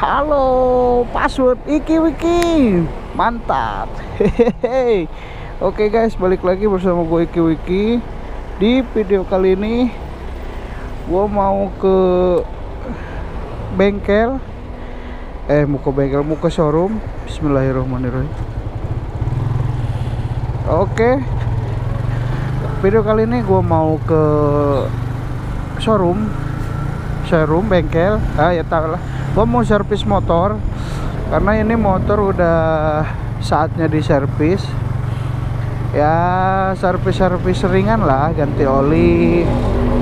Halo, password Iki Wiki, mantap. Hehehe. Oke guys, balik lagi bersama gue Iki Wiki. Di video kali ini gue mau ke bengkel, mau ke showroom. Bismillahirrahmanirrahim. Oke, video kali ini gue mau ke showroom bengkel. Ya tau lah, gue mau servis motor karena ini motor udah saatnya diservis. Ya servis ringan lah, ganti oli,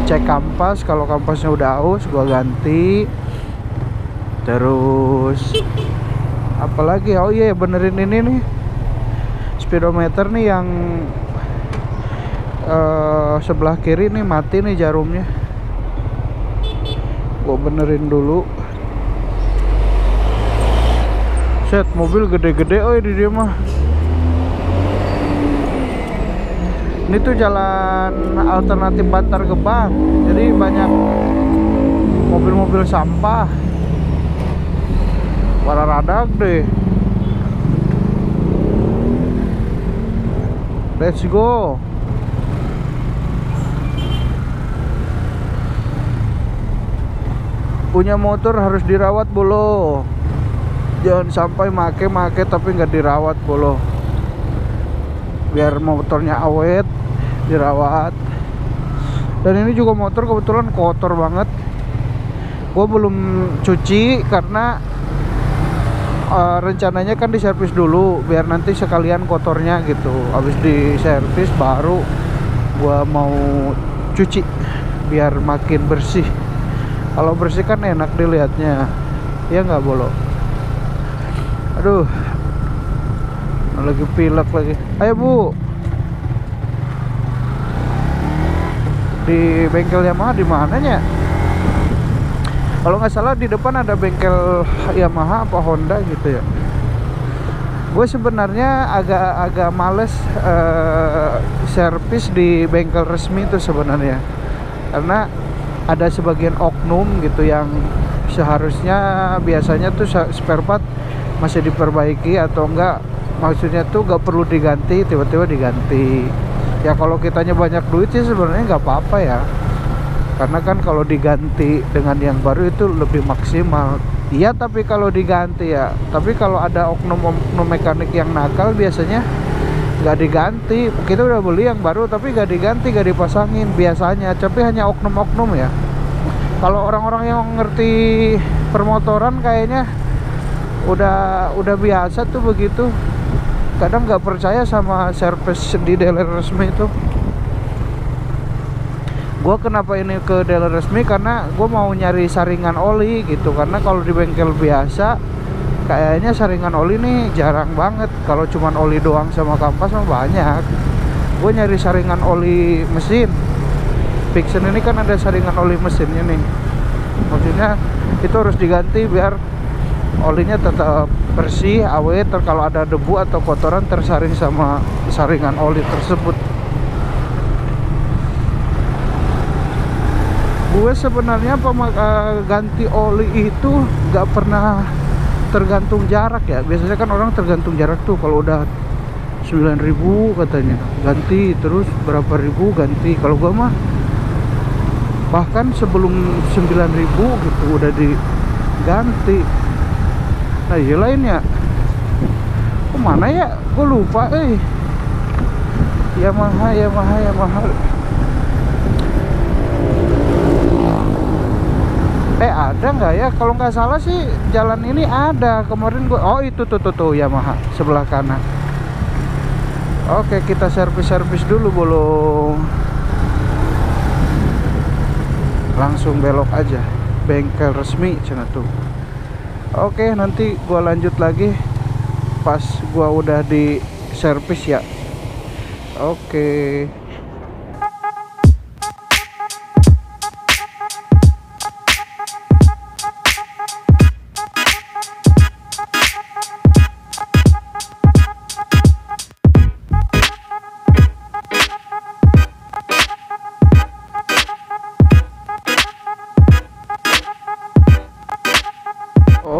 cek kampas. Kalau kampasnya udah aus gue ganti. Terus apalagi, oh iya benerin ini nih, speedometer nih yang sebelah kiri nih mati nih jarumnya. Gue benerin dulu. Set, mobil gede-gede di dia mah. Ini tuh jalan alternatif Bantar Gebang, jadi banyak mobil-mobil sampah. Para radak deh. Let's go. Punya motor harus dirawat bolo. Jangan sampai make tapi nggak dirawat bolo. Biar motornya awet, dirawat. Dan ini juga motor kebetulan kotor banget. Gue belum cuci karena rencananya kan diservis dulu, biar nanti sekalian kotornya gitu. Habis diservis baru gue mau cuci biar makin bersih. Kalau bersih kan enak dilihatnya, ya nggak bolo. Aduh, lagi pilek lagi. Ayo bu, di bengkel Yamaha di mananya? Kalau nggak salah di depan ada bengkel Yamaha apa Honda gitu ya. Gue sebenarnya agak males servis di bengkel resmi itu sebenarnya, karena ada sebagian oknum gitu yang seharusnya biasanya tuh spare part masih diperbaiki atau enggak, maksudnya tuh nggak perlu diganti, tiba-tiba diganti. Ya kalau kitanya banyak duit sih sebenarnya nggak apa-apa ya, karena kan kalau diganti dengan yang baru itu lebih maksimal. Iya, tapi kalau diganti ya, tapi kalau ada oknum mekanik yang nakal biasanya nggak diganti. Kita udah beli yang baru tapi nggak diganti, nggak dipasangin biasanya, tapi hanya oknum-oknum ya. Kalau orang-orang yang ngerti permotoran kayaknya udah biasa tuh begitu. Kadang nggak percaya sama servis di dealer resmi itu. Gue kenapa ini ke dealer resmi, karena gue mau nyari saringan oli gitu. Karena kalau di bengkel biasa kayaknya saringan oli nih jarang banget. Kalau cuman oli doang sama kampas mah banyak. Gue nyari saringan oli mesin. Vixen ini kan ada saringan oli mesinnya nih. Maksudnya itu harus diganti biar olinya tetap bersih, awet. Kalau ada debu atau kotoran tersaring sama saringan oli tersebut. Gue sebenarnya ganti oli itu nggak pernah tergantung jarak ya. Biasanya kan orang tergantung jarak tuh. Kalau udah 9.000 katanya ganti, terus berapa ribu ganti. Kalau gue mah bahkan sebelum 9.000 gitu udah diganti. Nah iya lainnya kemana ya, gue lupa. Yamaha. Ada nggak ya? Kalau nggak salah sih jalan ini ada. Kemarin gue, oh itu tuh Yamaha sebelah kanan. Oke, kita servis dulu bolong. Langsung belok aja, bengkel resmi cina tuh. Oke, nanti gue lanjut lagi pas gue udah di servis ya. Oke.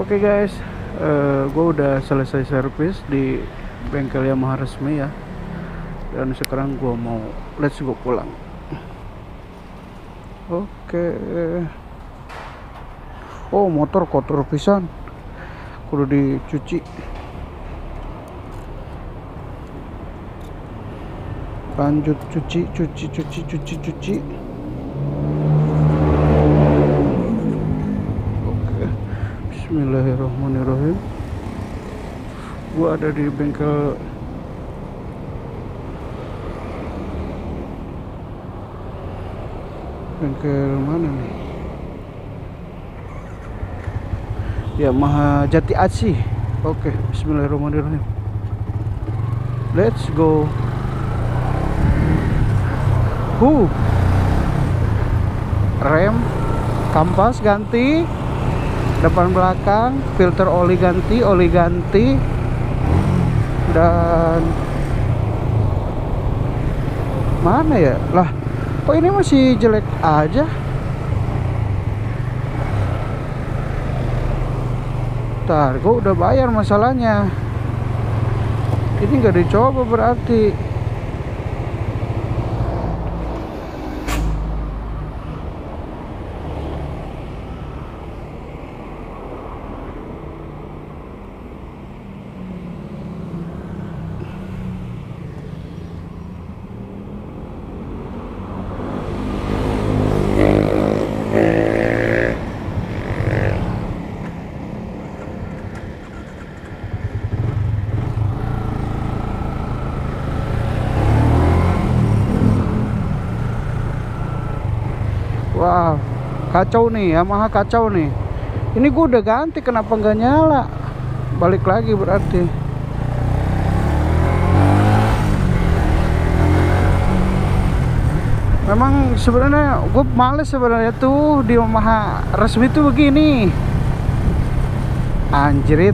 Oke guys, gue udah selesai servis di bengkel Yamaha resmi ya, dan sekarang gue mau let's go pulang. Oke. Oh, motor kotor pisan, kudu dicuci. Lanjut cuci. Oke, bismillahirrahmanirrahim. Gua ada di bengkel mana nih? Yamaha Jati Asih. Oke, bismillahirrahmanirrahim. Let's go. Rem, kampas ganti, depan belakang, filter oli ganti, dan mana ya? Lah, kok ini masih jelek aja? Ntar, gue udah bayar masalahnya. Ini nggak dicoba berarti. Wah, kacau nih, Yamaha kacau nih. Ini gue udah ganti, kenapa nggak nyala? Balik lagi berarti. Memang sebenarnya gue males sebenarnya tuh di Yamaha resmi tuh begini. Anjrit,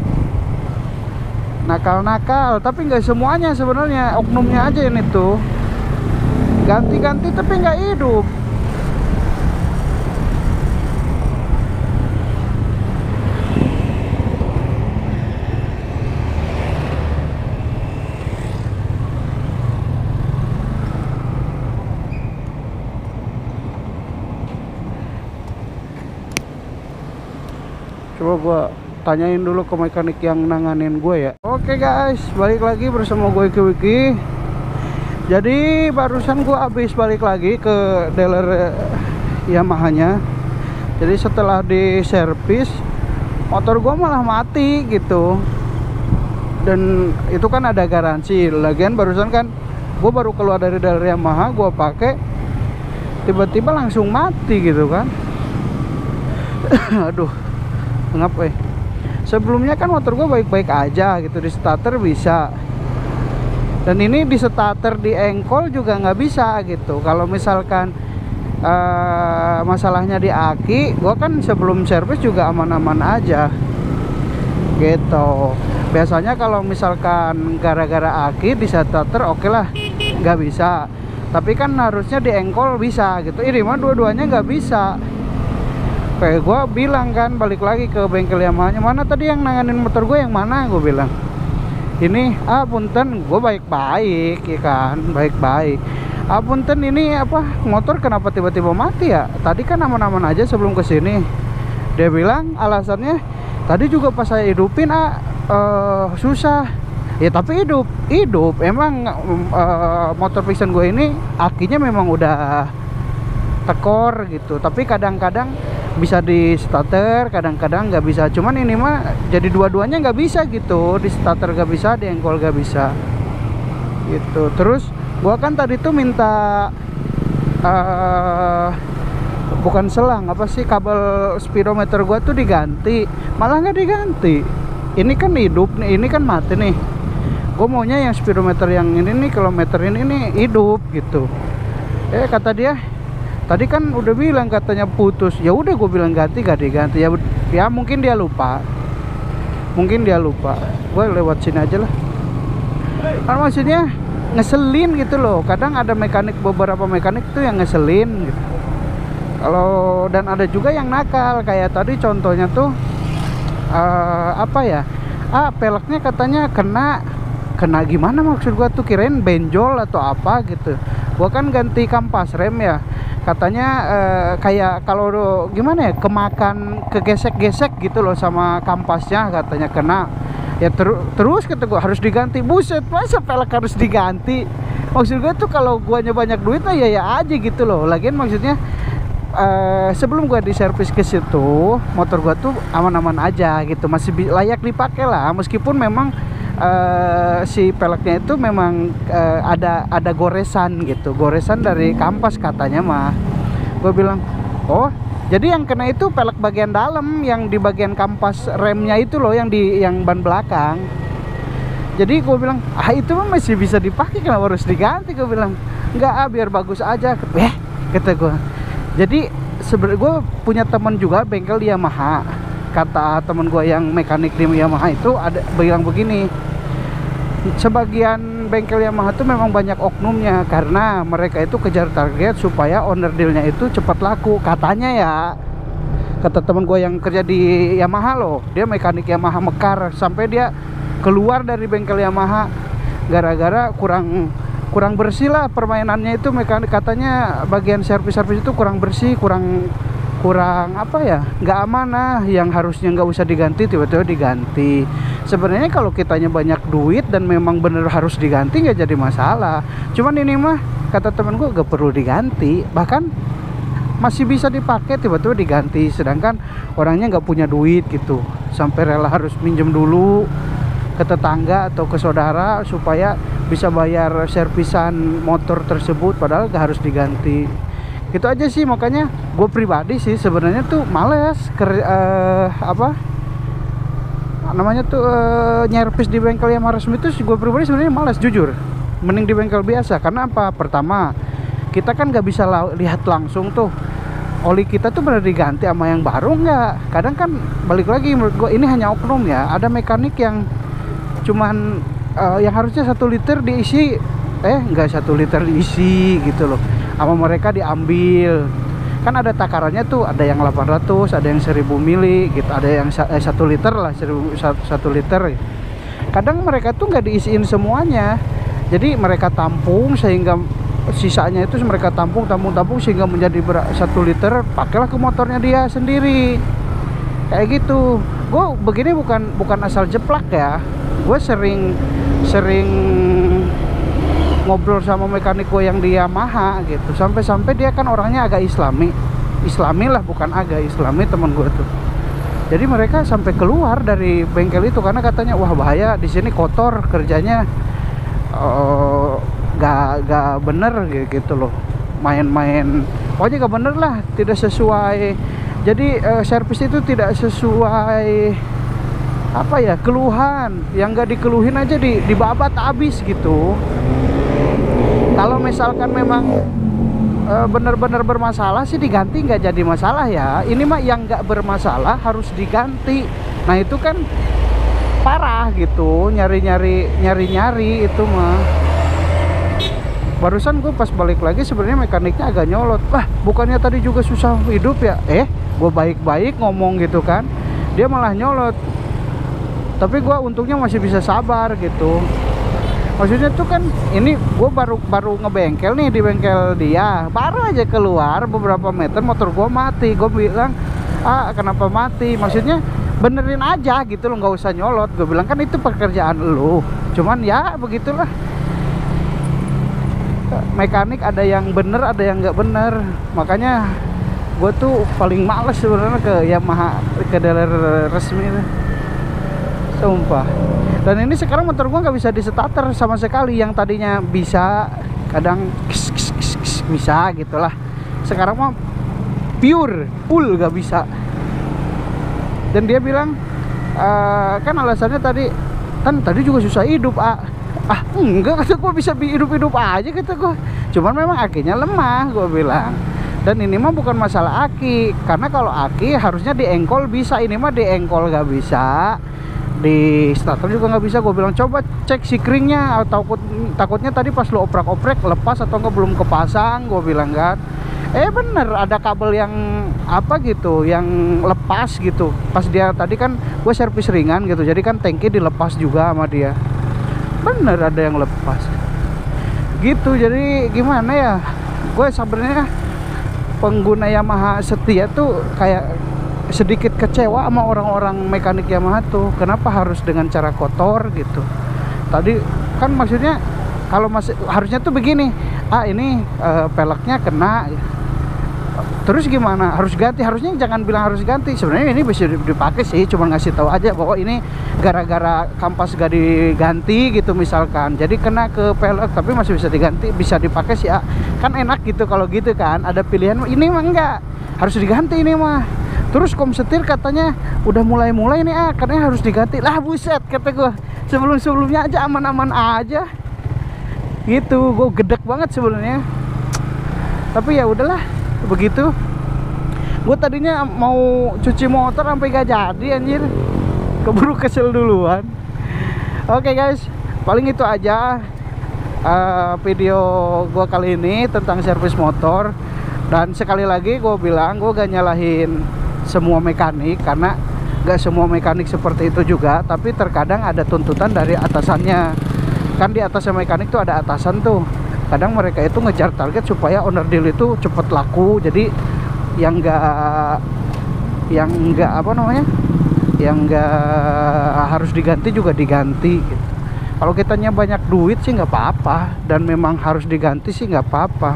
nakal-nakal, tapi nggak semuanya sebenarnya, oknumnya aja ini tuh. Ganti-ganti tapi nggak hidup. Coba gua tanyain dulu ke mekanik yang nanganin gue ya. Oke guys, balik lagi bersama gue Wiki. Jadi barusan gue habis balik lagi ke dealer Yamaha-nya. Jadi setelah di servis, motor gue malah mati gitu. Dan itu kan ada garansi. Lagian barusan kan gue baru keluar dari dealer Yamaha, gue pakai, tiba-tiba langsung mati gitu kan. Aduh, ngap. Sebelumnya kan motor gue baik-baik aja gitu, di starter bisa, dan ini di starter di engkol juga nggak bisa gitu. Kalau misalkan masalahnya di aki, gue kan sebelum servis juga aman-aman aja gitu. Biasanya kalau misalkan gara-gara aki di starter oke lah, nggak bisa, tapi kan harusnya di engkol bisa gitu. Ini mah dua-duanya nggak bisa. Kayak gue bilang kan, balik lagi ke bengkel Yamaha-nya, mana tadi yang nanganin motor gue, yang mana? Gue bilang ini, punten, gue baik-baik ya kan, baik-baik. Punten, ini apa, motor kenapa tiba-tiba mati ya? Tadi kan aman-aman aja sebelum kesini. Dia bilang alasannya, tadi juga pas saya hidupin susah. Ya tapi hidup emang. Motor Vision gue ini akinya memang udah tekor gitu, tapi kadang-kadang bisa di starter, kadang-kadang nggak bisa. Cuman ini mah jadi dua-duanya nggak bisa gitu, di starter nggak bisa, di engkol nggak bisa gitu. Terus gua kan tadi tuh minta bukan selang, apa sih, kabel speedometer gua tuh diganti, malah nggak diganti. Ini kan hidup nih, ini kan mati nih. Gua maunya yang speedometer yang ini nih, kilometer ini nih hidup gitu. Kata dia, tadi kan udah bilang katanya putus. Ya udah, gue bilang ganti, gak diganti. Ya mungkin dia lupa. Gue lewat sini aja lah. Kan maksudnya ngeselin gitu loh. Kadang ada beberapa mekanik tuh yang ngeselin gitu. Dan ada juga yang nakal. Kayak tadi contohnya tuh, apa ya, peleknya katanya kena gimana, maksud gua tuh kirain benjol atau apa gitu. Gua kan ganti kampas rem ya, katanya kayak kalau gimana ya, kemakan kegesek-gesek gitu loh sama kampasnya, katanya kena ya. Terus kata gua harus diganti. Buset, masa pelek harus diganti? Maksud gua tuh kalau guanya banyak duit lah ya aja gitu loh. Lagian maksudnya sebelum gua diservis ke situ, motor gua tuh aman-aman aja gitu, masih layak dipakai lah. Meskipun memang si peleknya itu memang ada goresan gitu, goresan dari kampas katanya mah. Gue bilang, oh jadi yang kena itu pelek bagian dalam, yang di bagian kampas remnya itu loh, yang ban belakang. Jadi gue bilang, itu mah masih bisa dipakai, kenapa harus diganti? Gue bilang, enggak, biar bagus aja. Kata gue. Jadi sebenarnya gue punya teman juga bengkel di Yamaha. Kata teman gue yang mekanik di Yamaha itu ada bilang begini, sebagian bengkel Yamaha itu memang banyak oknumnya, karena mereka itu kejar target supaya owner dealnya itu cepat laku, katanya ya. Kata teman gue yang kerja di Yamaha loh, dia mekanik Yamaha Mekar, sampai dia keluar dari bengkel Yamaha gara-gara kurang bersih lah permainannya itu. Mekanik katanya bagian servis itu kurang bersih, kurang apa ya, nggak amanah, yang harusnya nggak usah diganti tiba-tiba diganti. Sebenarnya kalau kitanya banyak duit dan memang bener harus diganti nggak jadi masalah. Cuman ini mah kata temen gue gak perlu diganti, bahkan masih bisa dipakai, tiba-tiba diganti. Sedangkan orangnya nggak punya duit gitu, sampai rela harus minjem dulu ke tetangga atau ke saudara supaya bisa bayar servisan motor tersebut, padahal gak harus diganti. Gitu aja sih. Makanya gue pribadi sih sebenarnya tuh males apa namanya tuh nyervis di bengkel yang resmi itu. Gue pribadi sebenarnya males, jujur. Mending di bengkel biasa. Karena apa? Pertama, kita kan gak bisa lihat langsung tuh oli kita tuh benar diganti sama yang baru nggak. Kadang kan balik lagi, menurut gue ini hanya oknum ya. Ada mekanik yang cuman yang harusnya 1 liter diisi, nggak 1 liter diisi gitu loh, sama mereka diambil. Kan ada takarannya tuh, ada yang 800, ada yang 1000 mili gitu, ada yang 1 liter lah, 1 liter. Kadang mereka tuh nggak diisiin semuanya, jadi mereka tampung sehingga sisanya itu mereka tampung sehingga menjadi 1 liter, pakailah ke motornya dia sendiri. Kayak gitu. Gue begini bukan asal jeplak ya. Gue sering ngobrol sama mekanik gue yang di Yamaha gitu, sampai dia kan orangnya agak islami lah, bukan agak islami temen gue tuh. Jadi mereka sampai keluar dari bengkel itu karena katanya wah bahaya di sini, kotor kerjanya, gak bener gitu loh, main-main pokoknya gak bener lah, tidak sesuai. Jadi servis itu tidak sesuai apa ya, keluhan yang gak dikeluhin aja dibabat habis gitu. Kalau misalkan memang benar-benar bermasalah sih diganti, nggak jadi masalah ya. Ini mah yang nggak bermasalah harus diganti. Nah itu kan parah gitu, nyari itu mah. Barusan gue pas balik lagi sebenarnya mekaniknya agak nyolot. Wah, bukannya tadi juga susah hidup ya? Gue baik-baik ngomong gitu kan, dia malah nyolot. Tapi gue untungnya masih bisa sabar gitu. Maksudnya tuh kan ini gue baru ngebengkel nih di bengkel dia, baru aja keluar beberapa meter motor gue mati. Gue bilang, kenapa mati? Maksudnya benerin aja gitu loh, nggak usah nyolot. Gue bilang kan itu pekerjaan lo. Cuman ya begitulah, mekanik ada yang bener ada yang nggak bener. Makanya gue tuh paling males sebenarnya ke Yamaha, ke dealer resmi, sumpah. Dan ini sekarang motor gua nggak bisa di starter sama sekali. Yang tadinya bisa kadang bisa gitulah, sekarang mah full gak bisa. Dan dia bilang kan alasannya tadi juga susah hidup. Enggak, kata gua bisa hidup aja kata gua. Cuman memang akinya lemah, gua bilang. Dan ini mah bukan masalah aki, karena kalau aki harusnya diengkol bisa, ini mah diengkol gak bisa, di starter juga nggak bisa. Gue bilang coba cek sikringnya, takutnya tadi pas lo oprek lepas atau enggak belum kepasang, gue bilang kan. Bener ada kabel yang apa gitu yang lepas gitu. Pas dia tadi kan gue servis ringan gitu, jadi kan tangki dilepas juga sama dia. Bener ada yang lepas gitu. Jadi gimana ya, gue sebenarnya pengguna Yamaha setia tuh kayak sedikit kecewa sama orang-orang mekanik Yamaha tuh. Kenapa harus dengan cara kotor gitu? Tadi kan maksudnya kalau masih harusnya tuh begini, ini peleknya kena, terus gimana, harus ganti. Harusnya jangan bilang harus ganti, sebenarnya ini bisa dipakai sih, cuma ngasih tahu aja bahwa ini gara-gara kampas gak diganti gitu misalkan, jadi kena ke pelek, tapi masih bisa diganti, bisa dipakai sih. Kan enak gitu kalau gitu kan, ada pilihan. Ini mah enggak, harus diganti ini mah. Terus kom setir katanya udah mulai-mulai nih, katanya harus diganti. Lah buset, kata gue, sebelum-sebelumnya aja aman-aman aja gitu. Gue gedek banget sebenarnya, tapi ya udahlah begitu. Gue tadinya mau cuci motor sampai gak jadi anjir, keburu kesel duluan. Oke guys, paling itu aja video gue kali ini tentang servis motor. Dan sekali lagi gue bilang, gue gak nyalahin semua mekanik, karena gak semua mekanik seperti itu juga. Tapi terkadang ada tuntutan dari atasannya. Kan di atasnya mekanik tuh ada atasan tuh, kadang mereka itu ngejar target supaya owner deal itu cepet laku. Jadi yang enggak apa namanya, yang enggak harus diganti juga diganti gitu. Kalau kitanya banyak duit sih nggak apa-apa, dan memang harus diganti sih nggak apa-apa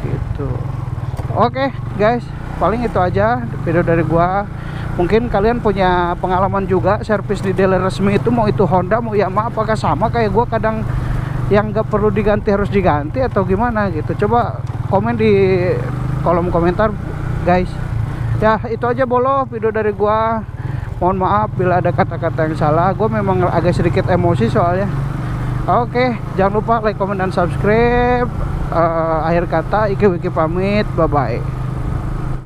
gitu. Oke guys, paling itu aja video dari gua. Mungkin kalian punya pengalaman juga servis di dealer resmi itu, mau itu Honda mau Yamaha, apakah sama kayak gua kadang yang nggak perlu diganti harus diganti atau gimana gitu? Coba komen di kolom komentar guys. Ya itu aja bolo video dari gua. Mohon maaf bila ada kata-kata yang salah, gue memang agak sedikit emosi soalnya. Oke, jangan lupa like, comment, dan subscribe. Akhir kata Iki Wiki pamit, bye bye.